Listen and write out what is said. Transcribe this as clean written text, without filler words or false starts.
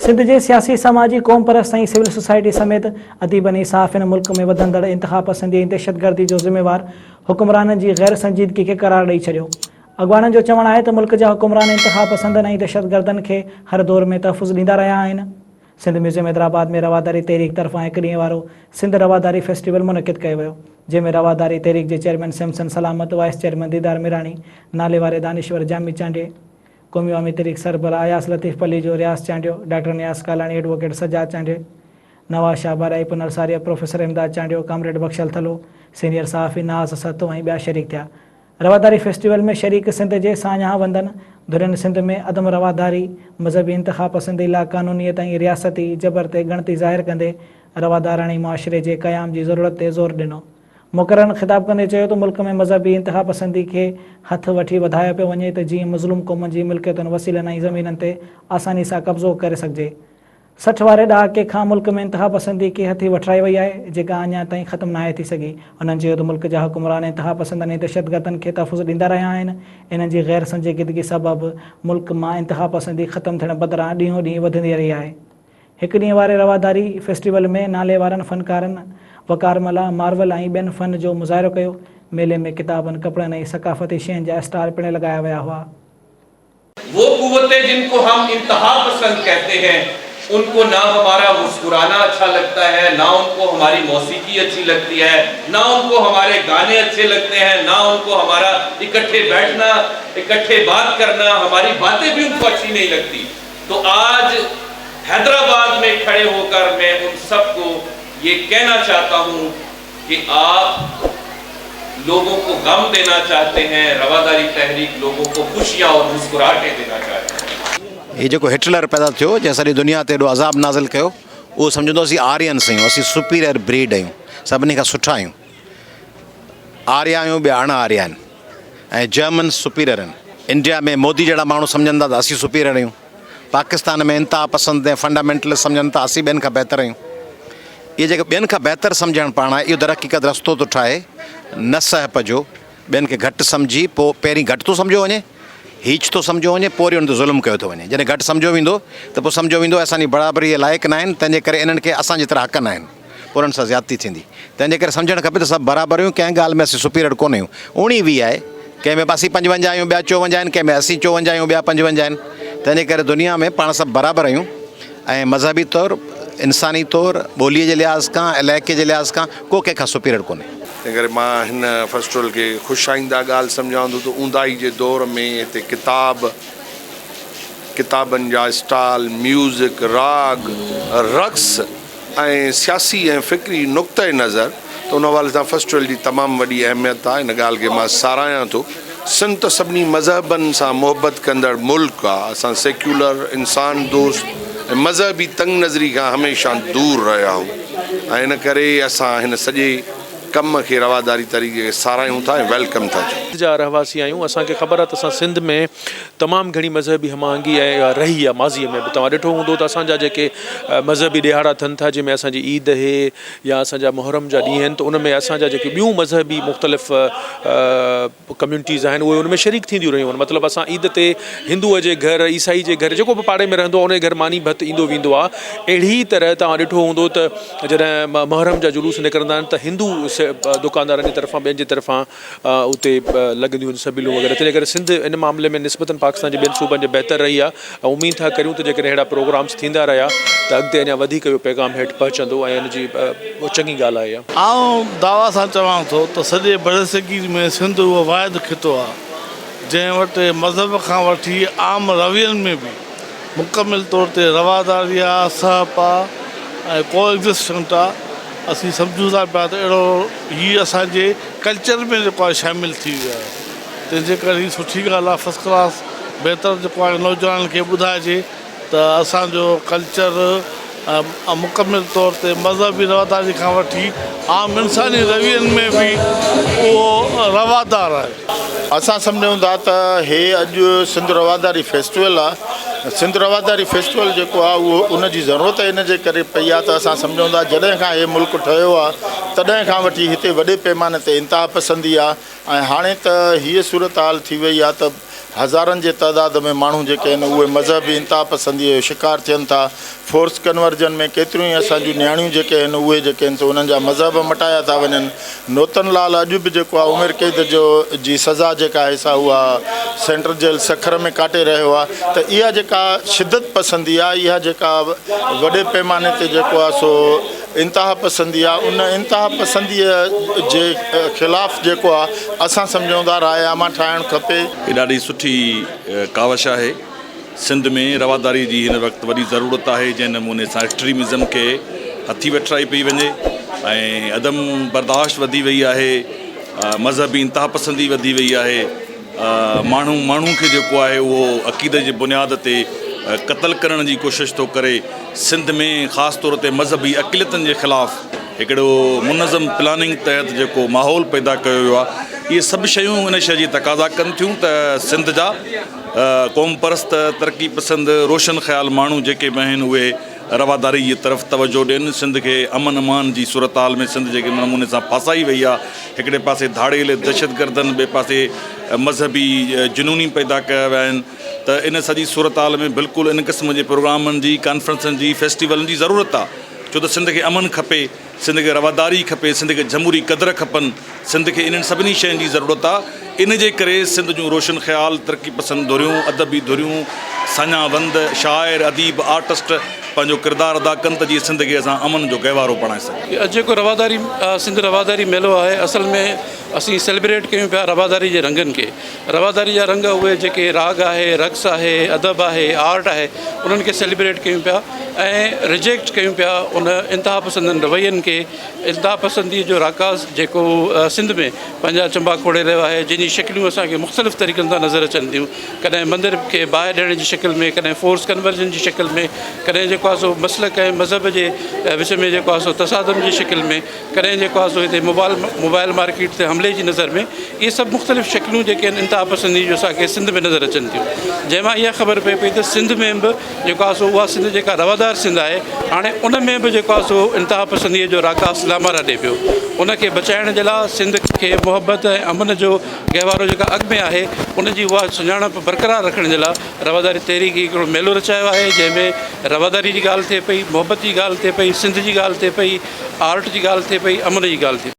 सिंध के सियासी समाजी कौम परस्त ऐं सिविल सोसाइटी समेत अदीबन इंसाफ़ इन मुल्क में वधंदड़ इंतहा पसंदी ऐं दहशतगर्दी जो ज़िम्मेवार हुक्मराननि जी गैर संजीदगी के करार ॾेई छॾियो। अॻवाननि जो चवणु आहे त मुल्क जा हुक्मरान इंतहा पसंदनि ऐं दहशतगर्दनि खे हर दौर में तहफ़ुज़ ॾींदा रहिया आहिनि। सिंध म्यूज़ियम हैदराबाद में रवादारी तहरीक तरफ़ां हिकु ॾींहं वारो सिंध रवादारी फेस्टिवल मुनक़िद कयो वियो, जंहिंमें रवादारी तहरीक जे चेयरमैन सैमसन सलामत, वाइस चेयरमैन दीदार मिरानी, नाले वारे दानिश्वर जामी चांडिए, क़ौमी अवामी तहरीक सरबराह अयास लतीफ़ पली जो रियाज़ चांडियो, डॉक्टर नियाज़ कालानी, एडवोकेट सजाद चांडिए, नवाज़ शाह बाराई, पुनरसारिया प्रोफेसर इमदाद चांडियो, कामरेड बख्शल थलो, सीनियर सहाफ़ी नाज़ सतो ऐं ॿिया शरीक थिया। रवादारी फेस्टिवल में शरीक सिंध जे सान्या वंदन धुरिन सिंध में अदम रवादारी, मज़हबी इंतहा पसंदी, लाक़ानूनीयत ऐं रियासती जबर ते गणती ज़ाहिर कंदे रवादाराणी मुआशरे जे क़याम जी ज़रूरत ते ज़ोर ॾिनो। मुक़ररनि ख़िताब कंदे चयो त मुल्क में मज़हबी इंतहा पसंदी खे हथ वठी वधायो पियो वञे त जीअं मुज़लूम क़ौमनि जी मिल्कियतुनि वसीलनि ऐं ज़मीननि ते आसानी सां कब्ज़ो करे सघिजे। 60 वारे ॾहाके खां मुल्क में इंतहा पसंदी खे हथी वठाई वई आहे, जेका अञा ताईं ख़तमु नाहे थी सघी। उन्हनि चयो त मुल्क जा हुक्मरान इंतहा पसंदनि ऐं दहशतगर्दनि खे तहफ़ुज़ ॾींदा रहिया आहिनि। इन्हनि जी गैर संजीदगी सबबि मुल्क मां इंतहा पसंदी ख़तमु थियण बदिरां ॾींहों ॾींहुं वधंदी रही आहे। हिकु ॾींहं वारे रवादारी फेस्टिवल में नाले वारनि फ़नकारनि वकारमला, मार्वल ऐं ॿियनि फ़न जो मुज़ाहिरो कयो। मेले में किताबनि, कपिड़नि ऐं सक़ाफ़ती शयुनि जा स्टाल पिण लॻाया विया हुआ। वो कुव्वतें जिनको हम इंतहा पसंद कहते हैं, उनको ना हमारा मुस्कुराना अच्छा लगता है, ना उनको हमारी मौसीकी अच्छी लगती है, ना उनको हमारे गाने अच्छे लगते हैं, ना उनको हमारा इकट्ठे बैठना, इकट्ठे बात करना, हमारी बातें भी उनको अच्छी नहीं लगती। तो आज हैदराबाद में खड़े होकर मैं उन सबको ये कहना चाहता हूँ कि आप लोगों को गम देना चाहते हैं, रवादारी तहरीक लोगों को खुशियाँ और मुस्कुराहटें देना चाहते हैं। ये जो हिटलर पैदा थियो, जंहिं सॼी दुनिया ते एॾो अज़ाब नाज़िल कयो, उहो सम्झंदो असीं आर्यन्स आहियूं, असीं सुपीरियर ब्रीड आहियूं, सभिनी खां सुठा आहियूं। आर्या आहियूं, ॿिया अण आर्या आहिनि ऐं जर्मन सुपीरियर आहिनि। इंडिया में मोदी जहिड़ा माण्हू सम्झनि था त असीं सुपीरियर आहियूं। पाकिस्तान में इंतहा पसंदि ऐं फंडामेंटलिस्ट सम्झनि था असीं ॿियनि खां बहितर आहियूं। इहे जेके ॿियनि खां बहितर सम्झणु पाण आहे, इहो दरहक़ीक़त रस्तो थो ठाहे न सहप जो। ॿियनि खे घटि सम्झी पोइ पहिरीं घटि थो सम्झो वञे, हीच थो सम्झो वञे, पोइ वरी हुन ते ज़ुल्म कयो थो वञे। जॾहिं घटि सम्झो वेंदो त पोइ सम्झो वेंदो असांजी बराबरीअ लाइक़ु न आहिनि, तंहिंजे करे इन्हनि खे असांजे तरह हक़ न आहिनि, पोइ उन्हनि सां ज़्यादती थींदी। तंहिंजे करे सम्झणु खपे त सभु बराबरि आहियूं, कंहिं ॻाल्हि में असीं सुपीरियर कोन आहियूं। 19-20 आहे, कंहिं में असीं 55 आहियूं, ॿिया 54 आहिनि, कंहिं में असीं 54 आहियूं, ॿिया 55 आहिनि। तंहिंजे करे दुनिया में पाण सभु बराबरि आहियूं ऐं मज़हबी तौरु, इंसानी तौरु, ॿोलीअ जे लिहाज़ खां, इलाइक़े जे लिहाज़ खां को कंहिंखां सुपीरियर कोन्हे। तंहिं करे मां हिन फेस्टिवल खे ख़ुशाईंदा ॻाल्हि सम्झां थो त ऊंदाही जे दौर में हिते किताबनि जा स्टाल, म्यूज़िक, राग, रक़्स ऐं सियासी ऐं फ़िक्री नुक़्ते नज़र, त उन हवाले सां फेस्टिवल जी तमामु वॾी अहमियत आहे। हिन ॻाल्हि खे मां साराहियां थो। सिंध त सभिनी मज़हबनि सां मुहबत कंदड़ मुल्क आहे। असां सेक्युलर, इंसान दोस्त ऐं मज़हबी तंग नज़री खां हमेशह दूर रहिया आहियूं ऐं इन करे असां हिन सॼे कम खे रवादारी तरीक़े सारायूं था ऐं वेलकम था कयूं। जा रहवासी आहियूं, असांखे ख़बर आहे त असां सिंध में तमामु घणी मज़हबी हमाहंगी ऐं रही आहे माज़ीअ में बि। तव्हां ॾिठो हूंदो त असांजा जेके मज़हबी ॾिहाड़ा थियनि था, जंहिंमें असांजी ईद आहे या असांजा मुहर्रम जा ॾींहं आहिनि, त उन में असांजा जेके ॿियूं मज़हबी मुख़्तलिफ़ कम्यूनिटीज़ आहिनि, उहे उन में शरीक थींदियूं रहियूं आहिनि। मतिलबु असां ईद ते हिंदूअ जे घर, ईसाई जे घर, जेको बि पाड़े में रहंदो आहे, उन घर मानी भत ईंदो वेंदो आहे। अहिड़ी तरह तव्हां ॾिठो हूंदो त जॾहिं मुहर्रम जा जुलूस निकिरंदा आहिनि त हिंदू दुकानदारनि जी तरफ़ां, ॿियनि जी तरफ़ां उते लॻंदियूं आहिनि सबिलूं वग़ैरह। तंहिंजे करे सिंध इन मामले में निस्बतन पाकिस्तान जे ॿियनि सूबनि जे बहितर रही आहे ऐं उमीद था करियूं त जेकॾहिं अहिड़ा प्रोग्राम्स थींदा रहिया त अॻिते अञा वधीक इहो पैगाम हेठि पहुचंदो ऐं हिनजी चङी ॻाल्हि आहे। आउं दावा सां चवां थो त सॼे बरसगीर में सिंध उहो वाहिद खितो आहे जंहिं वटि मज़हब खां वठी आम रवियनि में बि मुकमिल तौर ते रवादारी आहे, सहप आहे ऐं कोएग्ज़िस्टेंट आहे। असीं सम्झूं था पिया त अहिड़ो हीअ असांजे कल्चर में जेको आहे शामिलु थी वियो आहे। तंहिंजे करे हीअ सुठी ॻाल्हि आहे, फस्ट क्लास बहितर जेको आहे नौजवाननि खे ॿुधाइजे त असांजो कल्चर मुकमिल तौर ते मज़हबी रवादारी खां वठी आम इंसानी रवियनि में बि उहो रवादार आहे। असां सम्झूं था त हे अॼु सिंध रवादारी फेस्टिवल आहे। सिंध रवादारी फेस्टिवल जेको आहे उहो उनजी ज़रूरत इन जे करे पई आहे त असां सम्झूं था जॾहिं खां हे मुल्क ठहियो आहे तॾहिं खां वठी हिते वॾे पैमाने ते इंतहा पसंदी आहे ऐं हाणे त हीअ सूरत हाल थी वई आहे त हज़ारनि जे तइदाद में माण्हू जेके आहिनि उहे मज़हबी इंतिहा पसंदीअ जो शिकार थियनि था। फोर्स कन्वर्जन में केतिरियूं ई असांजूं नियाणियूं जेके आहिनि उहे जेके आहिनि सो उन्हनि जा मज़हब मटाया था वञनि। नोतनलाल अॼु बि जेको आहे उमिरि क़ैद जी सज़ा जेका आहे सा उहा सेंट्रल जेल सखर में काटे रहियो आहे। त इहा जेका शिदत पसंदी आहे, इहा जेका वॾे पैमाने ते जेको आहे सो इंतिहा पसंदी आहे, उन इंतिहा पसंदीअ जे ख़िलाफ़ु जेको आहे असां सम्झूं था रायनामा ठाहिणु खपे। ये ॾाढी सुठी कावश आहे। सिंध में रवादारी जी हिन वक़्तु वॾी ज़रूरत आहे, जंहिं नमूने सां एक्सट्रीमिज़म खे हथी वेठाई पई वञे ऐं अदम बर्दाश्त वधी वई आहे, मज़हबी इंतिहा पसंदी वधी वई आहे। माण्हू खे जेको आहे उहो अक़ीदे जी बुनियाद ते क़तल करण जी कोशिशि थो करे। सिंध में ख़ासि तौर ते मज़हबी अक़लियतनि जे ख़िलाफ़ु हिकिड़ो मुनज़म प्लानिंग तहत जेको माहौल पैदा कयो वियो आहे, इहे सभु शयूं इन शइ जी तक़ाज़ा कनि थियूं त सिंध जा क़ौम परस्त तरक़ी पसंद रोशन ख़्याल माण्हू जेके बि आहिनि उहे रवादारी जी तरफ़ तवजो ॾियनि। सिंध खे अमन अमान जी सूरत हाल में सिंध जेके नमूने सां फासाई वई आहे, हिकिड़े पासे धाड़ेल दहशतगर्दनि, ॿिए पासे मज़हबी जुनूनी पैदा कया विया आहिनि। त इन सॼी सूरत हाल में बिल्कुलु इन क़िस्म जे प्रोग्रामनि जी, कॉन्फ्रेंसनि जी, फेस्टिवलनि जी ज़रूरत आहे। छो त सिंध खे अमन खपे, सिंध खे रवादारी खपे, सिंध खे जमहूरी क़दर खपनि, सिंध खे इन्हनि सभिनी शयुनि जी ज़रूरत आहे। इन जे करे सिंध जूं रोशन ख़्याल, तरक़ी पसंद धुरियूं, अदबी धुरियूं, सञावंद, शाइर, अदीब, आर्टिस्ट पंहिंजो किरदारु अदा कनि त जीअं सिंध खे असां अमन जो गहवारो बणाए सघूं। अॼु जेको रवादारी सिंध रवादारी मेलो आहे, असल में असीं सेलिब्रेट कयूं पिया रवादारी जे रंगनि खे। रवादारी जा रंग उहे जेके राग आहे, रक़्स आहे, अदब आहे, आर्ट आहे, उन्हनि खे सेलिब्रेट कयूं पिया ऐं रिजेक्ट कयूं पिया उन इंतिहा पसंदनि रवैयनि खे। इंतिहा पसंदी जो राकाज़ जेको सिंध में पंहिंजा चंबा खोड़े रहियो आहे, जंहिंजी शिकिलियूं असांखे मुख़्तलिफ़ तरीक़नि सां नज़र अचनि थियूं। कॾहिं मंदर खे बाहि ॾियण जी शिकिल में, कॾहिं फोर्स कन्वर्जन जी शिकिल में, कॾहिं जेको आहे सो मसलक ऐं मज़हब जे विच में जेको आहे सो तसादम जी शिकिल में, कॾहिं जेको आहे सो हिते मोबाइल मार्केट ते हमले जी नज़र में। इहे सभु मुख़्तलिफ़ शिकिलियूं जेके आहिनि इंतिहा पसंदी जो असांखे सिंध में नज़र अचनि थियूं। जंहिंमां इहा ख़बर पए पई त सिंध में बि जेको आहे सो उहा सिंध जेका रवादार सिंध आहे, हाणे उन में बि जेको आहे सो इंतिहा पसंदीअ जो राकाज़ लामारा ॾिए पियो। उनखे बचाइण जे लाइ सिंध खे मुहबत ऐं अमन जो गहवारो जेका अॻु में आहे, उनजी उहा सुञाणप बरक़रार रखण जे लाइ रवादारी तहरीक हिकिड़ो मेलो रचायो आहे, जंहिंमें रवादारी जी ॻाल्हि थिए पई, मुहबत जी ॻाल्हि थिए पई, सिंध जी ॻाल्हि थिए पई, आर्ट जी ॻाल्हि थिए पई, अमन जी ॻाल्हि थिए।